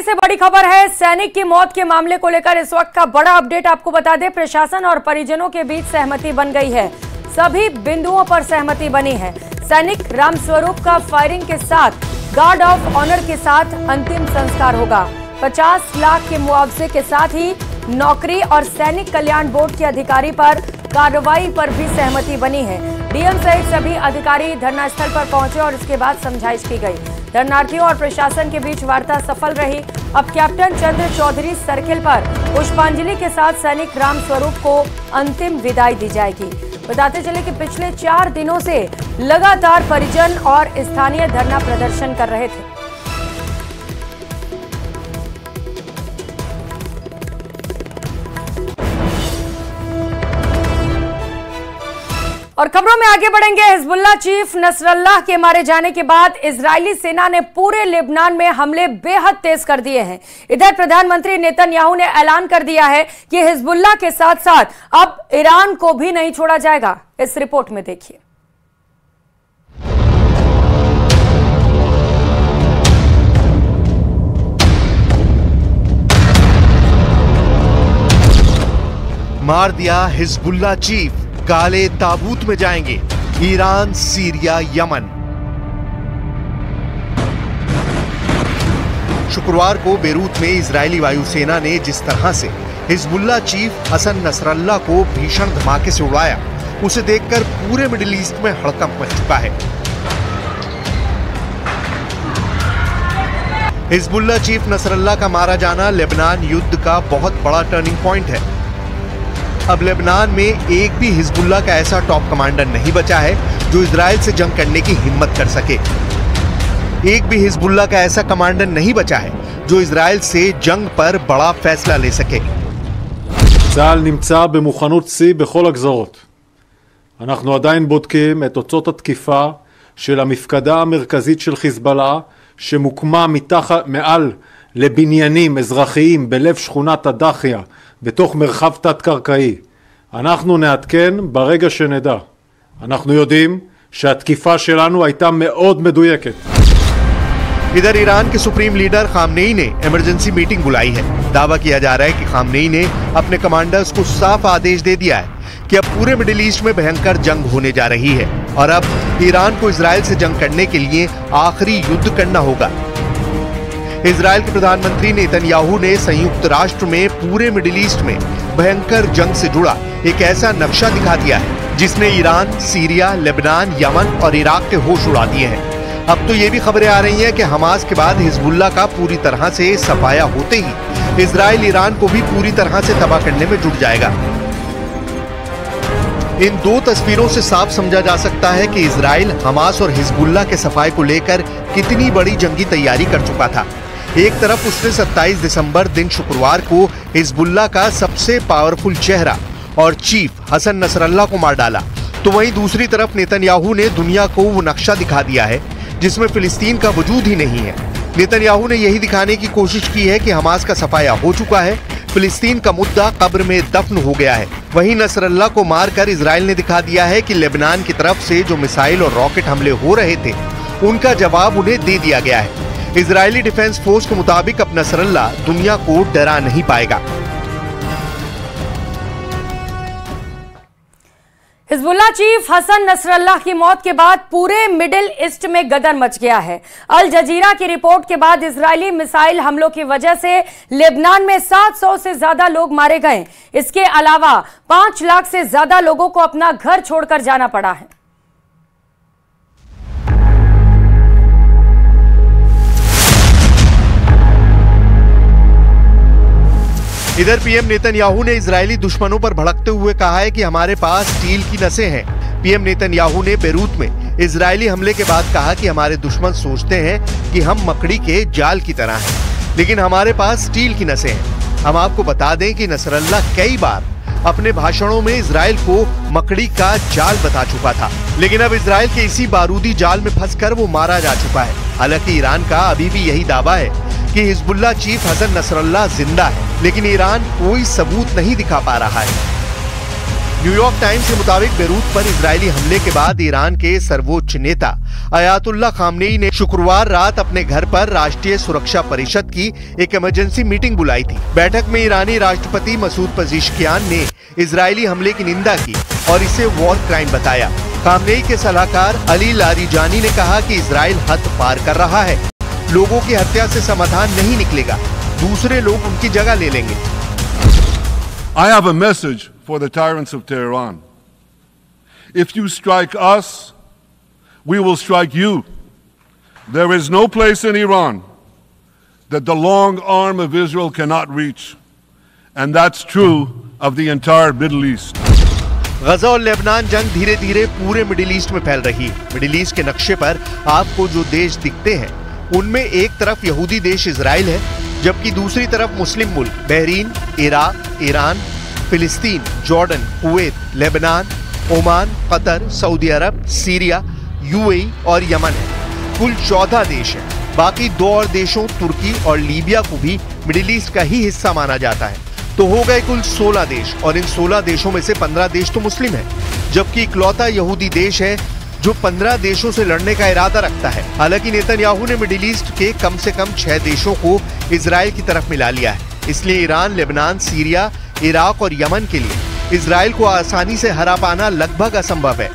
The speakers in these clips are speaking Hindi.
से बड़ी खबर है। सैनिक की मौत के मामले को लेकर इस वक्त का बड़ा अपडेट आपको बता दें। प्रशासन और परिजनों के बीच सहमति बन गई है। सभी बिंदुओं पर सहमति बनी है। सैनिक रामस्वरूप का फायरिंग के साथ गार्ड ऑफ ऑनर के साथ अंतिम संस्कार होगा। 50 लाख के मुआवजे के साथ ही नौकरी और सैनिक कल्याण बोर्ड के अधिकारी पर कार्रवाई पर भी सहमति बनी है। डीएम सहित सभी अधिकारी धरनास्थल पर पहुंचे और इसके बाद समझाइश की गई। धरनार्थियों और प्रशासन के बीच वार्ता सफल रही। अब कैप्टन चंद्र चौधरी सर्किल पर पुष्पांजलि के साथ सैनिक रामस्वरूप को अंतिम विदाई दी जाएगी। बताते चले कि पिछले 4 दिनों से लगातार परिजन और स्थानीय धरना प्रदर्शन कर रहे थे। और खबरों में आगे बढ़ेंगे। हिजबुल्लाह चीफ नसरल्लाह के मारे जाने के बाद इजरायली सेना ने पूरे लेबनान में हमले बेहद तेज कर दिए हैं। इधर प्रधानमंत्री नेतन्याहू ने ऐलान कर दिया है कि हिजबुल्लाह के साथ साथ अब ईरान को भी नहीं छोड़ा जाएगा। इस रिपोर्ट में देखिए। मार दिया हिजबुल्लाह चीफ, काले ताबूत में जाएंगे ईरान, सीरिया, यमन। शुक्रवार को बेरूत में इजरायली वायुसेना ने जिस तरह से हिजबुल्लाह चीफ हसन नसरल्लाह को भीषण धमाके से उड़ाया, उसे देखकर पूरे मिडिल ईस्ट में हड़कंप मच चुका है। हिजबुल्लाह चीफ नसरल्लाह का मारा जाना लेबनान युद्ध का बहुत बड़ा टर्निंग पॉइंट है। अब लेबनान में एक भी हिजबुल्लाह का ऐसा टॉप कमांडर नहीं बचा है जो इजराइल से जंग करने की हिम्मत कर सके। एक भी हिजबुल्लाह का ऐसा कमांडर नहीं बचा है जो इजराइल से जंग पर बड़ा फैसला ले सके। צה"ל נמצא במוכנות שיא בכל הגזרות. אנחנו עדיין בודקים את תוצאות התקיפה של המפקדה המרכזית של חיזבאללה שמוקמה מעל לבניינים אזרחיים בלב שכונת הדחיה בתוך מרחב תת-קרקעי. אנחנו נעדכן ברגע שנדע. אנחנו יודעים שהתקיפה שלנו הייתה מאוד מדויקת. इधर ईरान के सुप्रीम लीडर खामनेई ने इमरजेंसी मीटिंग बुलाई है। दावा किया जा रहा है कि खामनेई ने अपने कमांडर्स को साफ आदेश दे दिया है कि अब पूरे मिडिल ईस्ट में भयंकर जंग होने जा रही है और अब ईरान को इजराइल से जंग करने के लिए आखिरी युद्ध करना होगा। इजराइल के प्रधानमंत्री नेतन्याहू ने संयुक्त राष्ट्र में पूरे मिडिल ईस्ट में भयंकर जंग से जुड़ा एक ऐसा नक्शा दिखा दिया है जिसने ईरान, सीरिया, लेबनान, यमन और इराक के होश उड़ा दिए हैं। अब तो ये भी खबरें आ रही हैं कि हमास के बाद हिजबुल्लाह का पूरी तरह से सफाया होते ही इजराइल ईरान को भी पूरी तरह से तबाह करने में जुट जाएगा। इन दो तस्वीरों से साफ समझा जा सकता है कि इजराइल हमास और हिजबुल्लाह के सफाई को लेकर कितनी बड़ी जंगी तैयारी कर चुका था। एक तरफ उसने 27 दिसंबर दिन शुक्रवार को हिजबुल्लाह का सबसे पावरफुल चेहरा और चीफ हसन नसरल्लाह को मार डाला, तो वहीं दूसरी तरफ नेतन्याहू ने दुनिया को वो नक्शा दिखा दिया है जिसमें फिलिस्तीन का वजूद ही नहीं है। नेतन्याहू ने यही दिखाने की कोशिश की है कि हमास का सफाया हो चुका है, फिलिस्तीन का मुद्दा कब्र में दफन हो गया है। वहीं नसरल्लाह को मारकर इजराइल ने दिखा दिया है कि लेबनान की तरफ से जो मिसाइल और रॉकेट हमले हो रहे थे उनका जवाब उन्हें दे दिया गया है। इजरायली डिफेंस फोर्स के मुताबिक अब नसरल्लाह दुनिया को डरा नहीं पाएगा। हिजबुल्लाह चीफ हसन नसरल्लाह की मौत के बाद पूरे मिडिल ईस्ट में गदर मच गया है। अल जजीरा की रिपोर्ट के बाद इजरायली मिसाइल हमलों की वजह से लेबनान में 700 से ज्यादा लोग मारे गए। इसके अलावा 5 लाख से ज्यादा लोगों को अपना घर छोड़कर जाना पड़ा है। इधर पीएम नेतन्याहू ने इजरायली दुश्मनों पर भड़कते हुए कहा है कि हमारे पास स्टील की नसें हैं। पीएम नेतन्याहू ने बेरूत में इजरायली हमले के बाद कहा कि हमारे दुश्मन सोचते हैं कि हम मकड़ी के जाल की तरह हैं, लेकिन हमारे पास स्टील की नसें हैं। हम आपको बता दें कि नसरल्लाह कई बार अपने भाषणों में इजराइल को मकड़ी का जाल बता चुका था, लेकिन अब इजराइल के इसी बारूदी जाल में फंसकर वो मारा जा चुका है। हालांकि ईरान का अभी भी यही दावा है कि हिजबुल्लाह चीफ हसन नसरल्लाह जिंदा है, लेकिन ईरान कोई सबूत नहीं दिखा पा रहा है। न्यूयॉर्क टाइम्स के मुताबिक बेरूत पर इजरायली हमले के बाद ईरान के सर्वोच्च नेता अयातुल्ला खामनेई ने शुक्रवार रात अपने घर पर राष्ट्रीय सुरक्षा परिषद की एक इमरजेंसी मीटिंग बुलाई थी। बैठक में ईरानी राष्ट्रपति मसूद पेज़ेश्कियान ने इजरायली हमले की निंदा की और इसे वॉर क्राइम बताया। खामनेई के सलाहकार अली लारीजानी ने कहा कि इजराइल हद पार कर रहा है, लोगों की हत्या से समाधान नहीं निकलेगा, दूसरे लोग उनकी जगह ले लेंगे। I have a message for the tyrants of Tehran. If you strike us, we will strike you. There is no place in Iran that the long arm of Israel cannot reach. And that's true of the entire Middle East. गजा और लेबनान जंग धीरे धीरे पूरे मिडिल ईस्ट में फैल रही है। मिडिल ईस्ट के नक्शे पर आपको जो देश दिखते हैं उनमें एक तरफ यहूदी देश इजराइल है, जबकि दूसरी तरफ मुस्लिम मुल्क बहरीन, इराक, ईरान, फिलिस्तीन, Jordan, Kuwait, Lebanon, Oman, Qatar, सऊदी अरब, सीरिया, यूएई और यमन है। कुल 14 देश हैं। बाकी 2 और देशों तुर्की और लीबिया को भी मिडिल ईस्ट का ही हिस्सा माना जाता है। तो हो गए कुल 16 देश और इन 16 देशों में से 15 देश तो मुस्लिम हैं, जबकि इकलौता यहूदी देश है जो 15 देशों से लड़ने का इरादा रखता है। हालांकि नेतन्याहू ने मिडिल ईस्ट के कम से कम 6 देशों को इजराइल की तरफ मिला लिया है। इसलिए ईरान, लेबनान, सीरिया, इराक और यमन के लिए इजराइल को आसानी से हरा पाना लगभग असंभव है।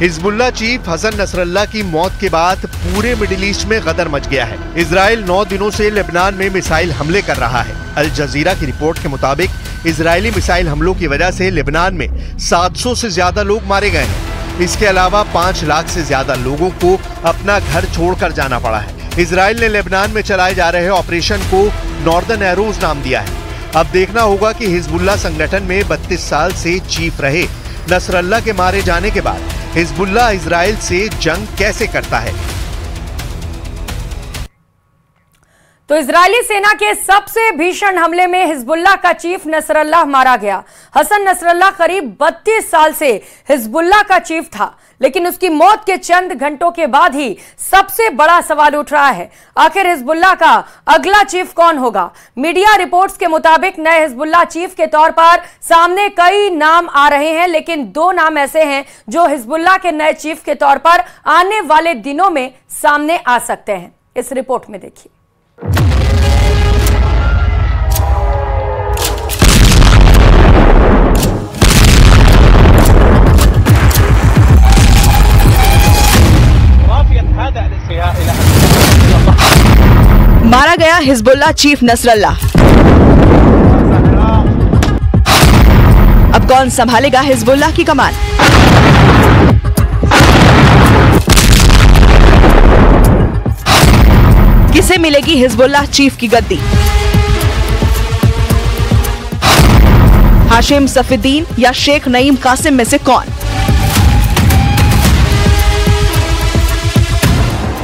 हिजबुल्लाह चीफ हसन नसरल्लाह की मौत के बाद पूरे मिडिल ईस्ट में गदर मच गया है। इजराइल 9 दिनों से लेबनान में मिसाइल हमले कर रहा है। अल जजीरा की रिपोर्ट के मुताबिक इजरायली मिसाइल हमलों की वजह से लेबनान में 700 से ज्यादा लोग मारे गए हैं। इसके अलावा 5 लाख से ज्यादा लोगों को अपना घर छोड़कर जाना पड़ा है। इजराइल ने लेबनान में चलाए जा रहे ऑपरेशन को नॉर्दर्न एरोज नाम दिया है। अब देखना होगा कि हिजबुल्लाह संगठन में 32 साल से चीफ रहे नसरल्लाह के मारे जाने के बाद हिजबुल्लाह इजराइल से जंग कैसे करता है। तो इजरायली सेना के सबसे भीषण हमले में हिजबुल्लाह का चीफ नसरल्लाह मारा गया। हसन नसरल्लाह करीब 32 साल से हिजबुल्लाह का चीफ था, लेकिन उसकी मौत के चंद घंटों के बाद ही सबसे बड़ा सवाल उठ रहा है, आखिर हिजबुल्लाह का अगला चीफ कौन होगा। मीडिया रिपोर्ट्स के मुताबिक नए हिजबुल्लाह चीफ के तौर पर सामने कई नाम आ रहे हैं, लेकिन 2 नाम ऐसे हैं जो हिजबुल्लाह के नए चीफ के तौर पर आने वाले दिनों में सामने आ सकते हैं। इस रिपोर्ट में देखिए। मारा गया हिजबुल्लाह चीफ नसरल्लाह। अब कौन संभालेगा हिजबुल्लाह की कमान? किसे मिलेगी हिजबुल्लाह चीफ की गद्दी? हाशिम सफीउद्दीन या शेख नईम कासिम में से कौन?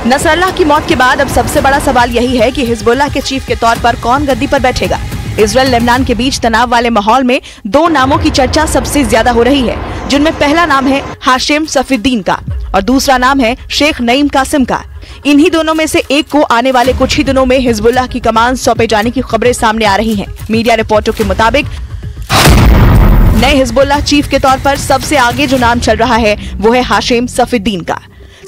नसरल्लाह की मौत के बाद अब सबसे बड़ा सवाल यही है कि हिजबुल्लाह के चीफ के तौर पर कौन गद्दी पर बैठेगा। इजराइल लेबनान के बीच तनाव वाले माहौल में 2 नामों की चर्चा सबसे ज्यादा हो रही है, जिनमें पहला नाम है हाशिम सफीउद्दीन का और दूसरा नाम है शेख नईम कासिम का। इन्हीं दोनों में से एक को आने वाले कुछ ही दिनों में हिजबुल्लाह की कमान सौंपे जाने की खबरें सामने आ रही हैं। मीडिया रिपोर्टों के मुताबिक नए हिजबुल्लाह चीफ के तौर पर सबसे आगे जो नाम चल रहा है वो है हाशिम सफीउद्दीन का।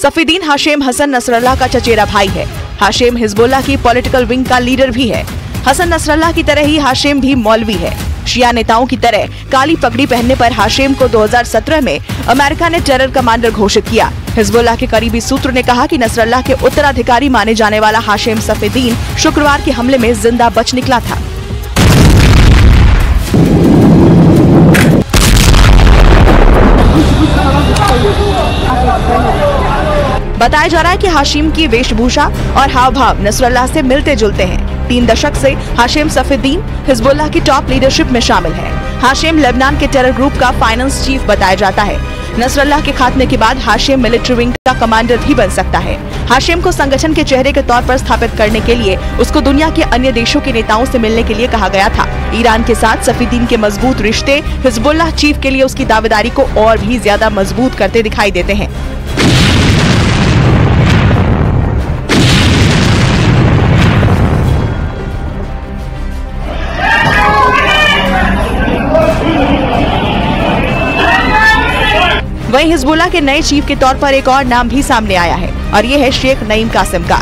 सफीउद्दीन हाशिम हसन नसरल्लाह का चचेरा भाई है। हाशिम हिजबुल्लाह की पॉलिटिकल विंग का लीडर भी है। हसन नसरल्लाह की तरह ही हाशिम भी मौलवी है। शिया नेताओं की तरह काली पगड़ी पहनने पर हाशिम को 2017 में अमेरिका ने टेरर कमांडर घोषित किया। हिजबुल्लाह के करीबी सूत्र ने कहा कि नसरल्लाह के उत्तराधिकारी माने जाने वाला हाशिम सफीउद्दीन शुक्रवार के हमले में जिंदा बच निकला था। बताया जा रहा है कि हाशिम की वेशभूषा और हाव भाव नसरल्लाह से मिलते जुलते हैं। 3 दशक से हाशिम सफीउद्दीन हिजबुल्लाह की टॉप लीडरशिप में शामिल है। हाशिम लेबनान के टेरर ग्रुप का फाइनेंस चीफ बताया जाता है। नसरल्लाह के खात्मे के बाद हाशिम मिलिट्री विंग का कमांडर भी बन सकता है। हाशिम को संगठन के चेहरे के तौर पर स्थापित करने के लिए उसको दुनिया के अन्य देशों के नेताओं से मिलने के लिए कहा गया था। ईरान के साथ सफीउद्दीन के मजबूत रिश्ते हिजबुल्लाह चीफ के लिए उसकी दावेदारी को और भी ज्यादा मजबूत करते दिखाई देते हैं। वहीं हिजबुल्लाह के नए चीफ के तौर पर एक और नाम भी सामने आया है और ये है शेख नईम कासिम का।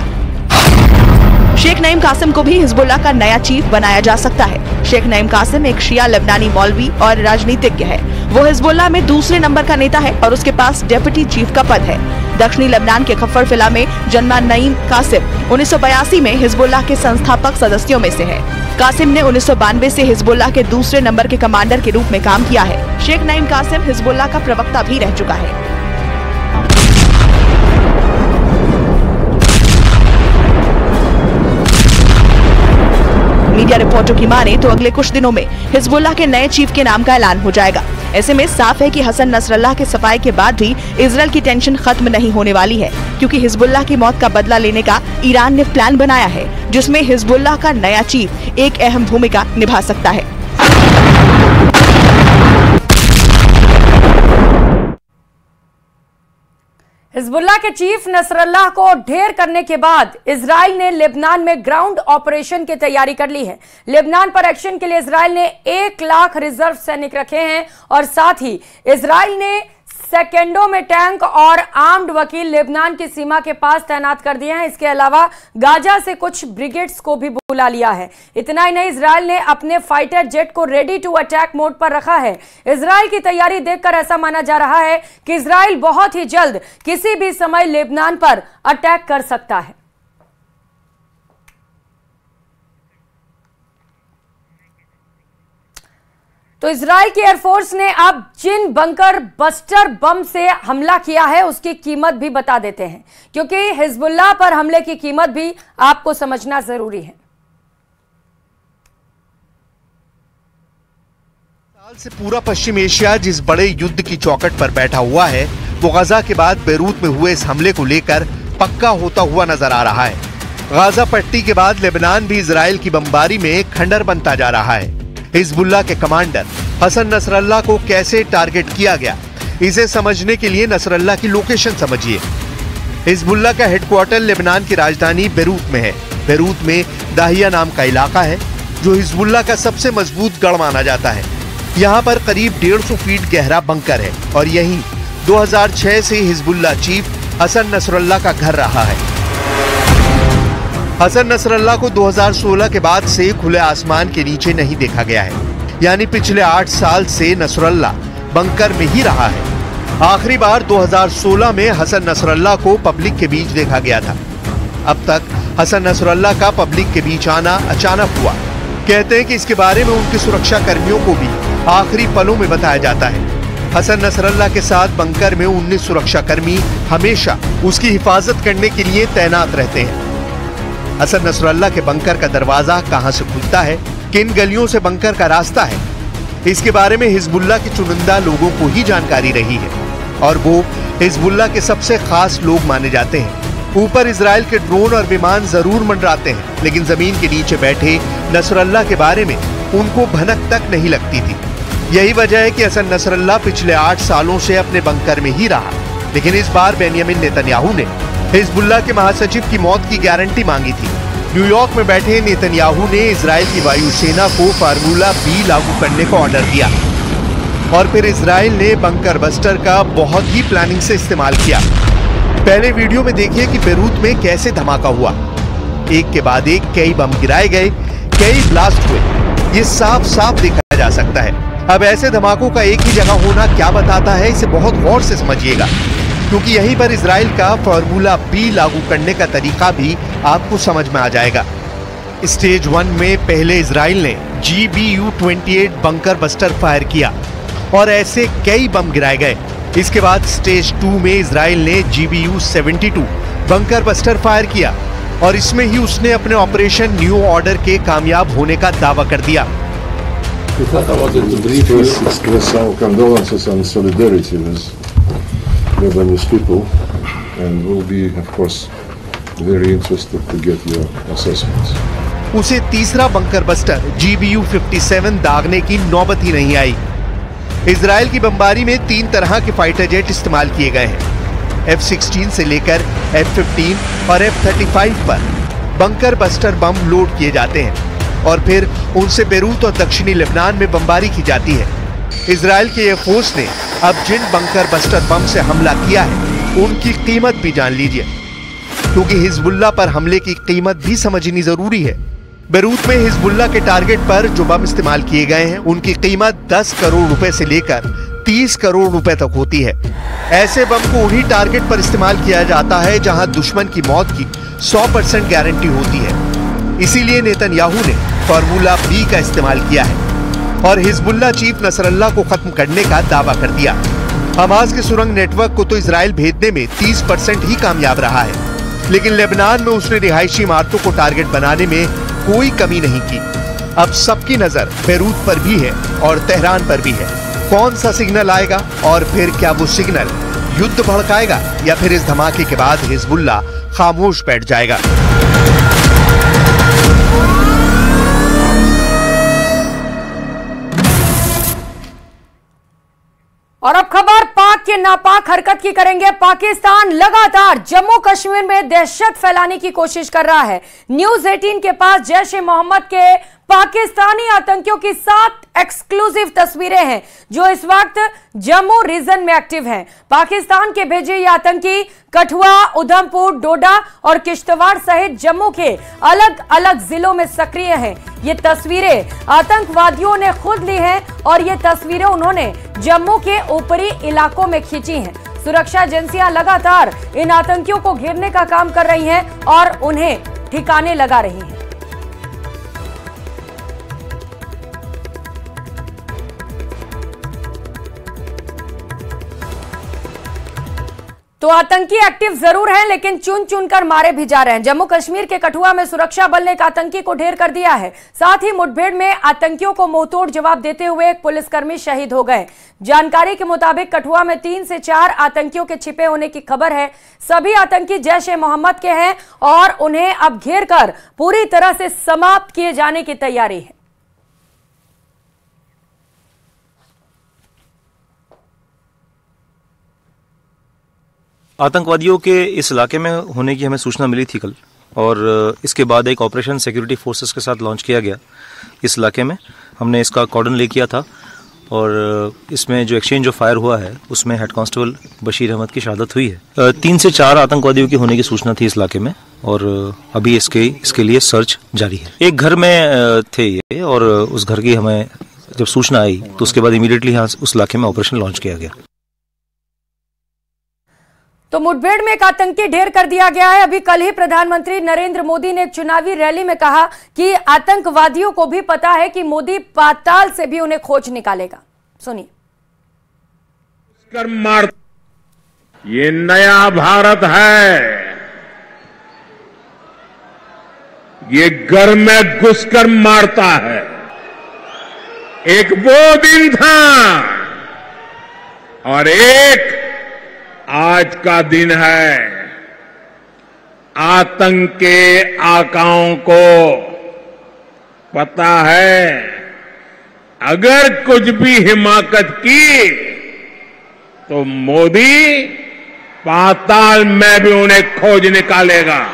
शेख नईम कासिम को भी हिजबुल्लाह का नया चीफ बनाया जा सकता है। शेख नईम कासिम एक शिया लेबनानी मौलवी और राजनीतिज्ञ है। वो हिजबुल्लाह में दूसरे नंबर का नेता है और उसके पास डेप्यूटी चीफ का पद है। दक्षिणी लेबनान के खफर फिला में जन्मा नईम कासिम 1982 में हिजबुल्लाह के संस्थापक सदस्यों में से है। कासिम ने 1992 से हिजबुल्लाह के दूसरे नंबर के कमांडर के रूप में काम किया है। शेख नईम कासिम हिजबुल्लाह का प्रवक्ता भी रह चुका है। मीडिया रिपोर्टों की माने तो अगले कुछ दिनों में हिजबुल्लाह के नए चीफ के नाम का ऐलान हो जाएगा। ऐसे में साफ है कि हसन नसरल्लाह के सफाई के बाद भी इजराइल की टेंशन खत्म नहीं होने वाली है, क्योंकि हिजबुल्लाह की मौत का बदला लेने का ईरान ने प्लान बनाया है, जिसमें हिजबुल्लाह का नया चीफ एक अहम भूमिका निभा सकता है। हिजबुल्लाह के चीफ नसरल्लाह को ढेर करने के बाद इजराइल ने लेबनान में ग्राउंड ऑपरेशन की तैयारी कर ली है। लेबनान पर एक्शन के लिए इजराइल ने 1 लाख रिजर्व सैनिक रखे हैं और साथ ही इजराइल ने सेकेंडों में टैंक और आर्म्ड वकील लेबनान की सीमा के पास तैनात कर दिए हैं। इसके अलावा गाजा से कुछ ब्रिगेड्स को भी बुला लिया है। इतना ही नहीं, इजराइल ने अपने फाइटर जेट को रेडी टू अटैक मोड पर रखा है। इजराइल की तैयारी देखकर ऐसा माना जा रहा है कि इजराइल बहुत ही जल्द किसी भी समय लेबनान पर अटैक कर सकता है। तो इजराइल की एयरफोर्स ने अब जिन बंकर बस्टर बम से हमला किया है उसकी कीमत भी बता देते हैं, क्योंकि हिजबुल्लाह पर हमले की कीमत भी आपको समझना जरूरी है। साल से पूरा पश्चिम एशिया जिस बड़े युद्ध की चौखट पर बैठा हुआ है, वो गाजा के बाद बेरूत में हुए इस हमले को लेकर पक्का होता हुआ नजर आ रहा है। गाजा पट्टी के बाद लेबनान भी इजराइल की बमबारी में खंडर बनता जा रहा है। हिजबुल्लाह के कमांडर हसन नसरल्लाह को कैसे टारगेट किया गया, इसे समझने के लिए नसरल्लाह की लोकेशन समझिए। हिजबुल्लाह का हेडक्वार्टर लेबनान की राजधानी बेरूत में है। बेरूत में दाहिया नाम का इलाका है जो हिजबुल्लाह का सबसे मजबूत गढ़ माना जाता है। यहाँ पर करीब 150 फीट गहरा बंकर है और यहीं 2006 से हिजबुल्लाह चीफ हसन नसरल्लाह का घर रहा है। हसन नसरल्लाह को 2016 के बाद से खुले आसमान के नीचे नहीं देखा गया है, यानी पिछले 8 साल से नसरल्लाह बंकर में ही रहा है। आखिरी बार 2016 में हसन नसरल्लाह को पब्लिक के बीच देखा गया था। अब तक हसन नसरल्लाह का पब्लिक के बीच आना अचानक हुआ। कहते हैं कि इसके बारे में उनके सुरक्षा कर्मियों को भी आखिरी पलों में बताया जाता है। हसन नसरल्लाह के साथ बंकर में 19 सुरक्षा कर्मी हमेशा उसकी हिफाजत करने के लिए तैनात रहते हैं। हसन नसरल्लाह के बंकर का दरवाजा कहां से खुलता है, किन गलियों से बंकर का रास्ता है, इसके बारे में हिजबुल्लाह के चुनिंदा लोगों को ही जानकारी रही है और वो हिजबुल्लाह के सबसे खास लोग माने जाते हैं। ऊपर इजराइल के ड्रोन और विमान जरूर मंडराते हैं, लेकिन जमीन के नीचे बैठे नसरल्लाह के बारे में उनको भनक तक नहीं लगती थी। यही वजह है कि हसन नसरल्लाह पिछले 8 सालों से अपने बंकर में ही रहा। लेकिन इस बार बेंयामिन नेतन्याहू ने हिजबुल्लाह के महासचिव की मौत की गारंटी मांगी थी। न्यूयॉर्क में बैठे नेतन्याहू ने इजराइल की वायुसेना को फार्मूला बी लागू करने का ऑर्डर दिया और फिर इजराइल ने बंकर बस्टर का बहुत ही प्लानिंग से इस्तेमाल किया। पहले वीडियो में देखिए कि बेरूत में कैसे धमाका हुआ। एक के बाद एक कई बम गिराए गए, कई ब्लास्ट हुए, ये साफ साफ देखा जा सकता है। अब ऐसे धमाकों का एक ही जगह होना क्या बताता है, इसे बहुत गौर से समझिएगा, क्योंकि यहीं पर इजराइल का फार्मूला बी लागू करने का तरीका भी आपको समझ में आ जाएगा। स्टेज 1 में पहले इजराइल ने GBU-28 बंकर बस्टर फायर किया और ऐसे कई बम गिराए गए। इसके बाद स्टेज 2 में इजराइल ने GBU-72 बंकर बस्टर फायर किया और इसमें ही उसने अपने ऑपरेशन न्यू ऑर्डर के कामयाब होने का दावा कर दिया। Lebanese people, and we'll be, of course, very interested to get your assessments. उसे तीसरा बंकर बस्टर GBU-57 दागने की नौबत ही नहीं आई। इजराइल की बमबारी में 3 तरह के फाइटर जेट इस्तेमाल किए गए हैं। F-16 से लेकर F-15 और F-35 पर बंकर बस्टर बम लोड किए जाते हैं और फिर उनसे बेरूत और दक्षिणी लेबनान में बमबारी की जाती है। इजराइल के एयरफोर्स ने अब जिन बंकर बस्टर बम से हमला किया है उनकी कीमत भी जान लीजिए, क्योंकि हिजबुल्लाह पर हमले की कीमत भी समझनी जरूरी है। बेरूत में हिजबुल्लाह के टारगेट पर जो बम इस्तेमाल किए गए हैं उनकी कीमत 10 करोड़ रुपए से लेकर 30 करोड़ रुपए तक होती है। ऐसे बम को उन्हीं टारगेट पर इस्तेमाल किया जाता है जहां दुश्मन की मौत की 100% गारंटी होती है। इसीलिए नेतन्याहू ने फार्मूला बी का इस्तेमाल किया है और हिजबुल्लाह चीफ नसरल्लाह को खत्म करने का दावा कर दिया। हमास के सुरंग नेटवर्क को तो इजराइल भेजने में 30% ही कामयाब रहा है, लेकिन लेबनान में उसने रिहायशी इमारतों को टारगेट बनाने में कोई कमी नहीं की। अब सबकी नजर बेरूत पर भी है और तेहरान पर भी है। कौन सा सिग्नल आएगा और फिर क्या वो सिग्नल युद्ध भड़काएगा या फिर इस धमाके के बाद हिजबुल्लाह खामोश बैठ जाएगा? और अब खबर पाक के नापाक हरकत की करेंगे। पाकिस्तान लगातार जम्मू कश्मीर में दहशत फैलाने की कोशिश कर रहा है। न्यूज 18 के पास जैश ए मोहम्मद के पाकिस्तानी आतंकियों की 7 एक्सक्लूसिव तस्वीरें हैं जो इस वक्त जम्मू रीजन में एक्टिव हैं। पाकिस्तान के भेजे ये आतंकी कठुआ, उधमपुर, डोडा और किश्तवाड़ सहित जम्मू के अलग अलग जिलों में सक्रिय हैं। ये तस्वीरें आतंकवादियों ने खुद ली हैं और ये तस्वीरें उन्होंने जम्मू के ऊपरी इलाकों में खींची हैं। सुरक्षा एजेंसियां लगातार इन आतंकियों को घेरने का काम कर रही हैं और उन्हें ठिकाने लगा रही हैं। तो आतंकी एक्टिव जरूर हैं, लेकिन चुन चुनकर मारे भी जा रहे हैं। जम्मू कश्मीर के कठुआ में सुरक्षा बल ने एक आतंकी को ढेर कर दिया है। साथ ही मुठभेड़ में आतंकियों को मुंहतोड़ जवाब देते हुए एक पुलिसकर्मी शहीद हो गए। जानकारी के मुताबिक कठुआ में 3 से 4 आतंकियों के छिपे होने की खबर है। सभी आतंकी जैश ए मोहम्मद के हैं और उन्हें अब घेर कर पूरी तरह से समाप्त किए जाने की तैयारी है। आतंकवादियों के इस इलाके में होने की हमें सूचना मिली थी कल, और इसके बाद एक ऑपरेशन सिक्योरिटी फोर्सेस के साथ लॉन्च किया गया इस इलाके में। हमने इसका कॉर्डन ले किया था और इसमें जो एक्सचेंज ऑफ फायर हुआ है उसमें हेड कांस्टेबल बशीर अहमद की शहादत हुई है। 3 से 4 आतंकवादियों की होने की सूचना थी इस इलाके में और अभी इसके लिए सर्च जारी है। एक घर में थे ये और उस घर की हमें जब सूचना आई तो उसके बाद इमीडिएटली यहाँ उस इलाके में ऑपरेशन लॉन्च किया गया। तो मुठभेड़ में एक आतंकी ढेर कर दिया गया है। अभी कल ही प्रधानमंत्री नरेंद्र मोदी ने एक चुनावी रैली में कहा कि आतंकवादियों को भी पता है कि मोदी पाताल से भी उन्हें खोज निकालेगा। सुनिए। ये नया भारत है, ये घर में घुसकर मारता है। एक वो दिन था और एक आज का दिन है। आतंक के आकाओं को पता है अगर कुछ भी हिमाकत की तो मोदी पाताल में भी उन्हें खोज निकालेगा।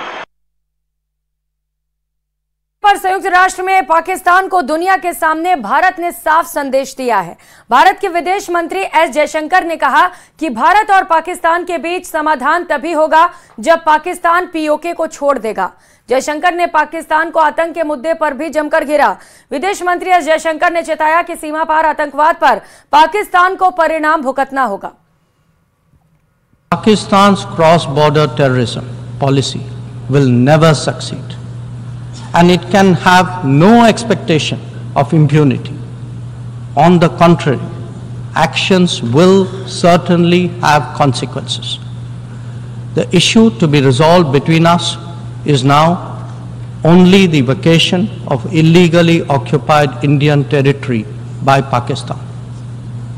पर संयुक्त राष्ट्र में पाकिस्तान को दुनिया के सामने भारत ने साफ संदेश दिया है। भारत के विदेश मंत्री एस जयशंकर ने कहा कि भारत और पाकिस्तान के बीच समाधान तभी होगा जब पाकिस्तान पीओके को छोड़ देगा। जयशंकर ने पाकिस्तान को आतंक के मुद्दे पर भी जमकर घेरा। विदेश मंत्री एस जयशंकर ने चेताया कि सीमा पार आतंकवाद पर पाकिस्तान को परिणाम भुगतना होगा। Pakistan's cross-border terrorism policy will never succeed. And it can have no expectation of impunity. On the contrary, actions will certainly have consequences. The issue to be resolved between us is now only the vacation of illegally occupied Indian territory by Pakistan,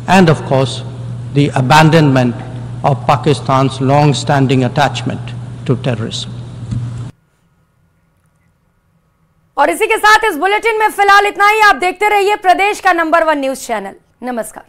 and of course the abandonment of Pakistan's long-standing attachment to terrorism. और इसी के साथ इस बुलेटिन में फिलहाल इतना ही। आप देखते रहिए प्रदेश का नंबर 1 न्यूज चैनल। नमस्कार।